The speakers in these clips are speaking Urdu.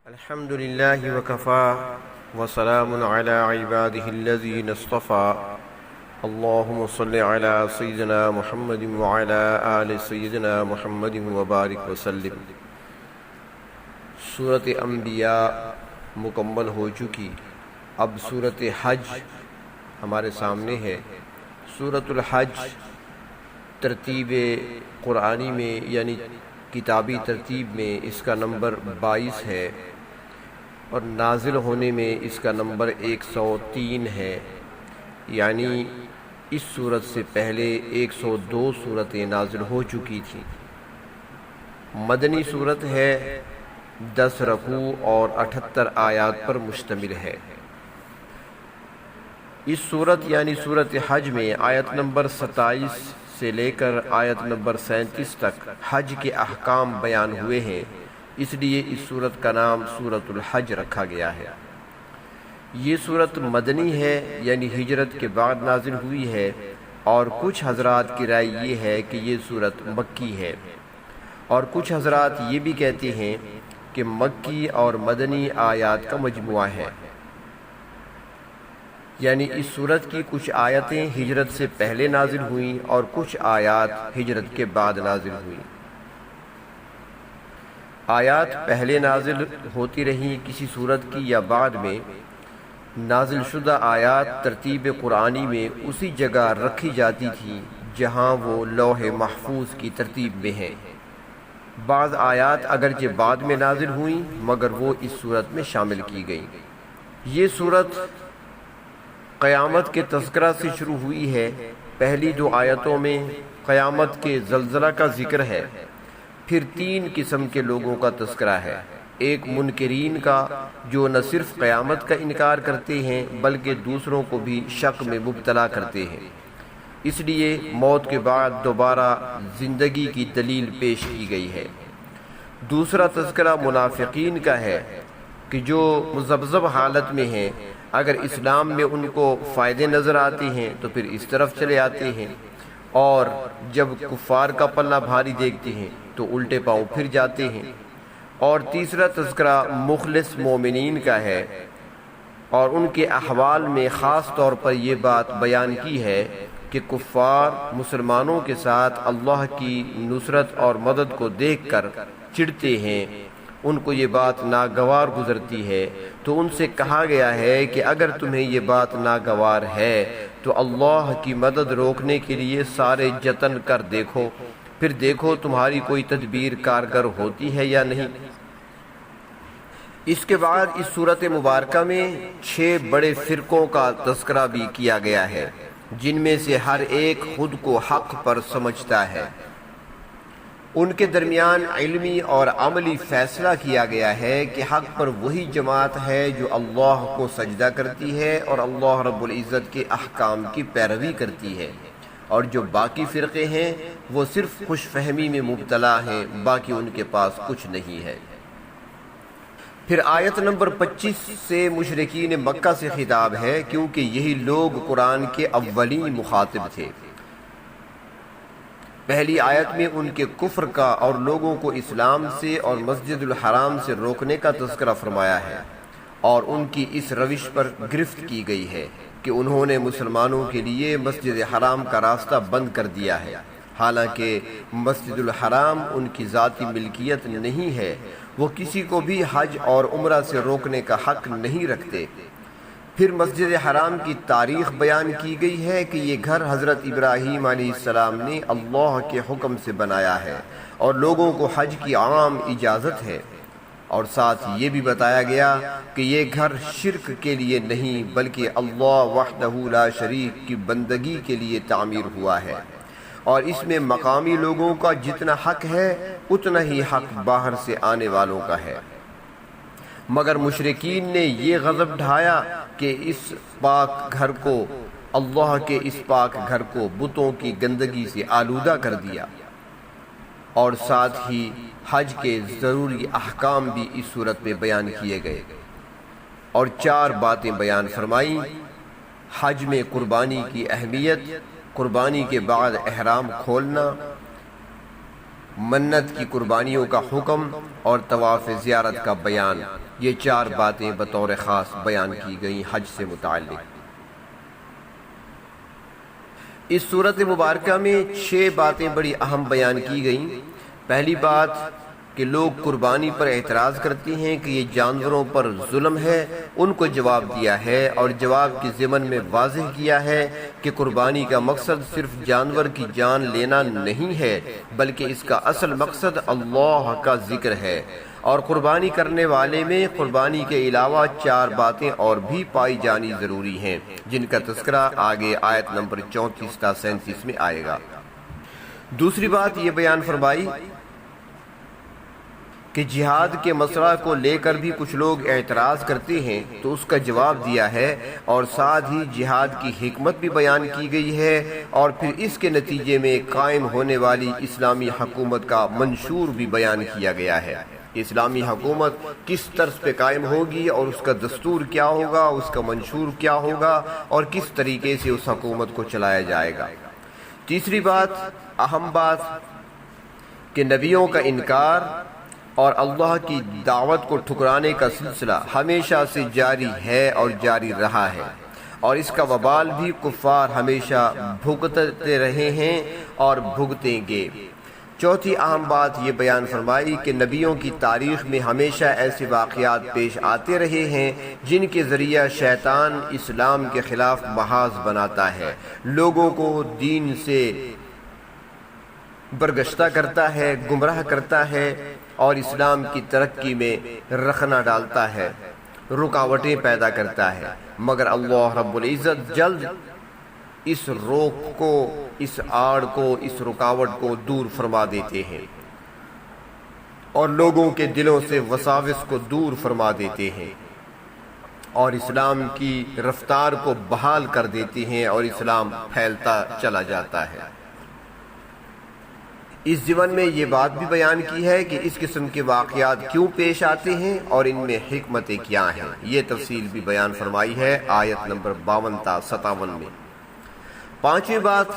الحمد لله وكفى وسلام على عباده الذين اصطفى اللهم صل على سيدنا محمد وعلى آل سيدنا محمد وبارك وسلم۔ سورۃ انبیاء مکمل ہو چکی، اب سورۃ حج ہمارے سامنے ہے۔ سورۃ الحج ترتیب قرآنی میں یعنی کتابی ترتیب میں اس کا نمبر 22 ہے اور نازل ہونے میں اس کا نمبر 103 ہے، یعنی اس صورت سے پہلے 102 صورتیں نازل ہو چکی تھیں۔ مدنی صورت ہے، 10 رکوع اور 78 آیات پر مشتمل ہے۔ اس صورت یعنی صورت حج میں آیت نمبر 27 سے لے کر آیت نمبر 37 تک حج کے احکام بیان ہوئے ہیں، اس لیے اس صورت کا نام سورۃ الحج رکھا گیا ہے۔ یہ صورت مدنی ہے یعنی ہجرت کے بعد نازل ہوئی ہے، اور کچھ حضرات کی رائے یہ ہے کہ یہ صورت مکی ہے، اور کچھ حضرات یہ بھی کہتے ہیں کہ مکی اور مدنی آیات کا مجموعہ ہے، یعنی اس صورت کی کچھ آیتیں ہجرت سے پہلے نازل ہوئیں اور کچھ آیات ہجرت کے بعد نازل ہوئیں۔ آیات پہلے نازل ہوتی رہیں کسی صورت کی یا بعد میں، نازل شدہ آیات ترتیب قرآنی میں اسی جگہ رکھی جاتی تھی جہاں وہ لوح محفوظ کی ترتیب میں ہیں۔ بعض آیات اگرچہ بعد میں نازل ہوئیں مگر وہ اس صورت میں شامل کی گئیں۔ یہ صورت قیامت کے تذکرہ سے شروع ہوئی ہے۔ پہلی 2 آیتوں میں قیامت کے زلزلہ کا ذکر ہے، پھر 3 قسم کے لوگوں کا تذکرہ ہے۔ ایک منکرین کا جو نہ صرف قیامت کا انکار کرتے ہیں بلکہ دوسروں کو بھی شک میں مبتلا کرتے ہیں، اس لیے موت کے بعد دوبارہ زندگی کی دلیل پیش کی گئی ہے۔ دوسرا تذکرہ منافقین کا ہے کہ جو مذبذب حالت میں ہیں، اگر اسلام میں ان کو فائدے نظر آتے ہیں تو پھر اس طرف چلے آتے ہیں، اور جب کفار کا پلہ بھاری دیکھتے ہیں تو الٹے پاؤں پھر جاتے ہیں۔ اور تیسرا تذکرہ مخلص مومنین کا ہے، اور ان کے احوال میں خاص طور پر یہ بات بیان کی ہے کہ کفار مسلمانوں کے ساتھ اللہ کی نصرت اور مدد کو دیکھ کر چڑھتے ہیں، ان کو یہ بات ناگوار گزرتی ہے، تو ان سے کہا گیا ہے کہ اگر تمہیں یہ بات ناگوار ہے تو اللہ کی مدد روکنے کے لیے سارے جتن کر دیکھو، پھر دیکھو تمہاری کوئی تدبیر کارگر ہوتی ہے یا نہیں۔ اس کے بعد اس صورت مبارکہ میں 6 بڑے فرقوں کا تذکرہ بھی کیا گیا ہے، جن میں سے ہر ایک خود کو حق پر سمجھتا ہے۔ ان کے درمیان علمی اور عملی فیصلہ کیا گیا ہے کہ حق پر وہی جماعت ہے جو اللہ کو سجدہ کرتی ہے اور اللہ رب العزت کے احکام کی پیروی کرتی ہے، اور جو باقی فرقے ہیں وہ صرف خوش فہمی میں مبتلا ہیں، باقی ان کے پاس کچھ نہیں ہے۔ پھر آیت نمبر 25 سے مشرکین مکہ سے خطاب ہے، کیونکہ یہی لوگ قرآن کے اولین مخاطب تھے۔ پہلی آیت میں ان کے کفر کا اور لوگوں کو اسلام سے اور مسجد الحرام سے روکنے کا تذکرہ فرمایا ہے، اور ان کی اس روش پر گرفت کی گئی ہے کہ انہوں نے مسلمانوں کے لیے مسجد حرام کا راستہ بند کر دیا ہے، حالانکہ مسجد الحرام ان کی ذاتی ملکیت نہیں ہے، وہ کسی کو بھی حج اور عمرہ سے روکنے کا حق نہیں رکھتے۔ پھر مسجد حرام کی تاریخ بیان کی گئی ہے کہ یہ گھر حضرت ابراہیم علیہ السلام نے اللہ کے حکم سے بنایا ہے اور لوگوں کو حج کی عام اجازت ہے، اور ساتھ یہ بھی بتایا گیا کہ یہ گھر شرک کے لیے نہیں بلکہ اللہ وحدہ لا شریک کی بندگی کے لیے تعمیر ہوا ہے، اور اس میں مقامی لوگوں کا جتنا حق ہے اتنا ہی حق باہر سے آنے والوں کا ہے۔ مگر مشرکین نے یہ غضب ڈھایا کہ اس پاک گھر کو، اللہ کے اس پاک گھر کو بتوں کی گندگی سے آلودہ کر دیا، اور ساتھ ہی حج کے ضروری احکام بھی اس صورت میں بیان کیے گئے، اور 4 باتیں بیان فرمائیں۔ حج میں قربانی کی اہمیت، قربانی کے بعد احرام کھولنا، منت کی قربانیوں کا حکم اور طواف زیارت کا بیان۔ یہ 4 باتیں بطور خاص بیان کی گئیں حج سے متعلق۔ اس صورت مبارکہ میں 6 باتیں بڑی اہم بیان کی گئیں۔ پہلی بات کہ لوگ قربانی پر اعتراض کرتے ہیں کہ یہ جانوروں پر ظلم ہے، ان کو جواب دیا ہے اور جواب کے ضمن میں واضح کیا ہے کہ قربانی کا مقصد صرف جانور کی جان لینا نہیں ہے، بلکہ اس کا اصل مقصد اللہ کا ذکر ہے۔ اور قربانی کرنے والے میں قربانی کے علاوہ 4 باتیں اور بھی پائی جانی ضروری ہیں، جن کا تذکرہ آگے آیت نمبر 34 تا 37 میں آئے گا۔ دوسری بات یہ بیان فرمائی کہ جہاد کے مسئلہ کو لے کر بھی کچھ لوگ اعتراض کرتے ہیں، تو اس کا جواب دیا ہے اور ساتھ ہی جہاد کی حکمت بھی بیان کی گئی ہے، اور پھر اس کے نتیجے میں قائم ہونے والی اسلامی حکومت کا منشور بھی بیان کیا گیا ہے۔ اسلامی حکومت کس طرز پہ قائم ہوگی اور اس کا دستور کیا ہوگا، اس کا منشور کیا ہوگا اور کس طریقے سے اس حکومت کو چلایا جائے گا۔ تیسری بات، اہم بات کہ نبیوں کا انکار اور اللہ کی دعوت کو ٹھکرانے کا سلسلہ ہمیشہ سے جاری ہے اور جاری رہا ہے، اور اس کا وبال بھی کفار ہمیشہ بھگتتے رہے ہیں اور بھگتیں گے۔ چوتھی اہم بات یہ بیان فرمائی کہ نبیوں کی تاریخ میں ہمیشہ ایسے واقعات پیش آتے رہے ہیں جن کے ذریعہ شیطان اسلام کے خلاف محاذ بناتا ہے، لوگوں کو دین سے برگشتہ کرتا ہے، گمراہ کرتا ہے اور اسلام کی ترقی میں رخنہ ڈالتا ہے، رکاوٹیں پیدا کرتا ہے، مگر اللہ رب العزت جلد اس روک کو، اس آڑ کو، اس رکاوٹ کو دور فرما دیتے ہیں اور لوگوں کے دلوں سے وساوس کو دور فرما دیتے ہیں اور اسلام کی رفتار کو بحال کر دیتے ہیں اور اسلام پھیلتا چلا جاتا ہے۔ اس ضمن میں یہ بات بھی بیان کی ہے کہ اس قسم کے واقعات کیوں پیش آتے ہیں اور ان میں حکمتیں کیا ہیں، یہ تفصیل بھی بیان فرمائی ہے آیت نمبر 52 تا 57 میں۔ پانچویں بات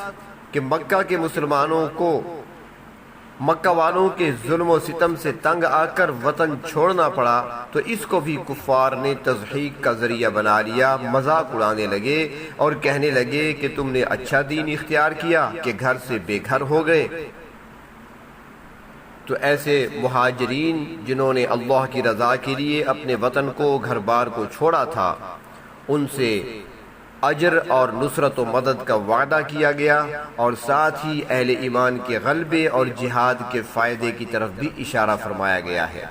کہ مکہ کے مسلمانوں کو مکہ والوں کے ظلم و ستم سے تنگ آ کر وطن چھوڑنا پڑا، تو اس کو بھی کفار نے تضحیک کا ذریعہ بنا لیا، مذاق اڑانے لگے اور کہنے لگے کہ تم نے اچھا دین اختیار کیا کہ گھر سے بے گھر ہو گئے۔ تو ایسے مہاجرین جنہوں نے اللہ کی رضا کے لیے اپنے وطن کو، گھر بار کو چھوڑا تھا، ان سے اجر اور نصرت و مدد کا وعدہ کیا گیا اور ساتھ ہی اہل ایمان کے غلبے اور جہاد کے فائدے کی طرف بھی اشارہ فرمایا گیا ہے۔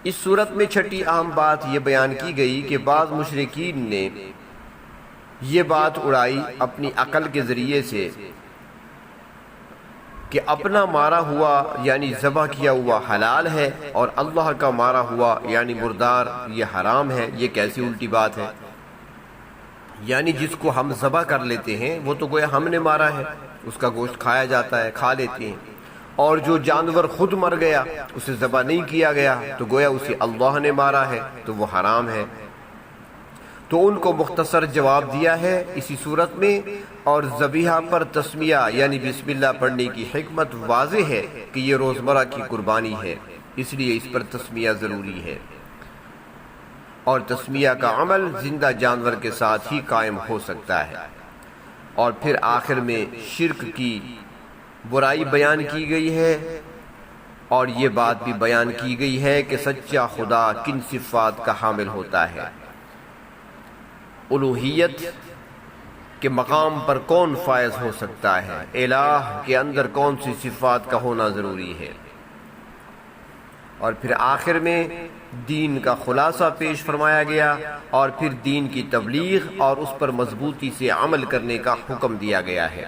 اس صورت میں چھٹی اہم بات یہ بیان کی گئی کہ بعض مشرکین نے یہ بات اڑائی اپنی عقل کے ذریعے سے کہ اپنا مارا ہوا یعنی ذبح کیا ہوا حلال ہے اور اللہ کا مارا ہوا یعنی مردار یہ حرام ہے۔ یہ کیسی الٹی بات ہے؟ یعنی جس کو ہم ذبح کر لیتے ہیں وہ تو گویا ہم نے مارا ہے، اس کا گوشت کھایا جاتا ہے، کھا لیتے ہیں، اور جو جانور خود مر گیا، اسے ذبح نہیں کیا گیا، تو گویا اسے اللہ نے مارا ہے، تو وہ حرام ہے۔ تو ان کو مختصر جواب دیا ہے اسی صورت میں، اور ذبیحہ پر تسمیہ یعنی بسم اللہ پڑھنے کی حکمت واضح ہے کہ یہ روزمرہ کی قربانی ہے، اس لیے اس پر تسمیہ ضروری ہے، اور تسمیہ کا عمل زندہ جانور کے ساتھ ہی قائم ہو سکتا ہے۔ اور پھر آخر میں شرک کی برائی بیان کی گئی ہے، اور یہ بات بھی بیان کی گئی ہے کہ سچا خدا کن صفات کا حامل ہوتا ہے، الوہیت کے مقام پر کون فائز ہو سکتا ہے، الہ کے اندر کون سی صفات کا ہونا ضروری ہے، اور پھر آخر میں دین کا خلاصہ پیش فرمایا گیا، اور پھر دین کی تبلیغ اور اس پر مضبوطی سے عمل کرنے کا حکم دیا گیا ہے۔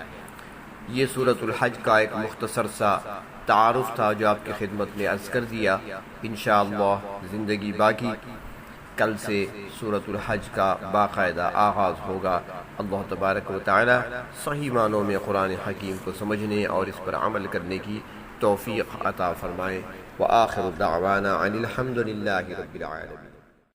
یہ سورۃ الحج کا ایک مختصر سا تعارف تھا جو آپ کی خدمت میں عرض کر دیا۔ انشاءاللہ زندگی باقی، کل سے سورۃ الحج کا باقاعدہ آغاز ہوگا۔ اللہ تبارک و تعالی صحیح معنوں میں قرآن حکیم کو سمجھنے اور اس پر عمل کرنے کی توفیق عطا فرمائے۔ وآخر دعوانا ان الحمد للہ رب العالمین۔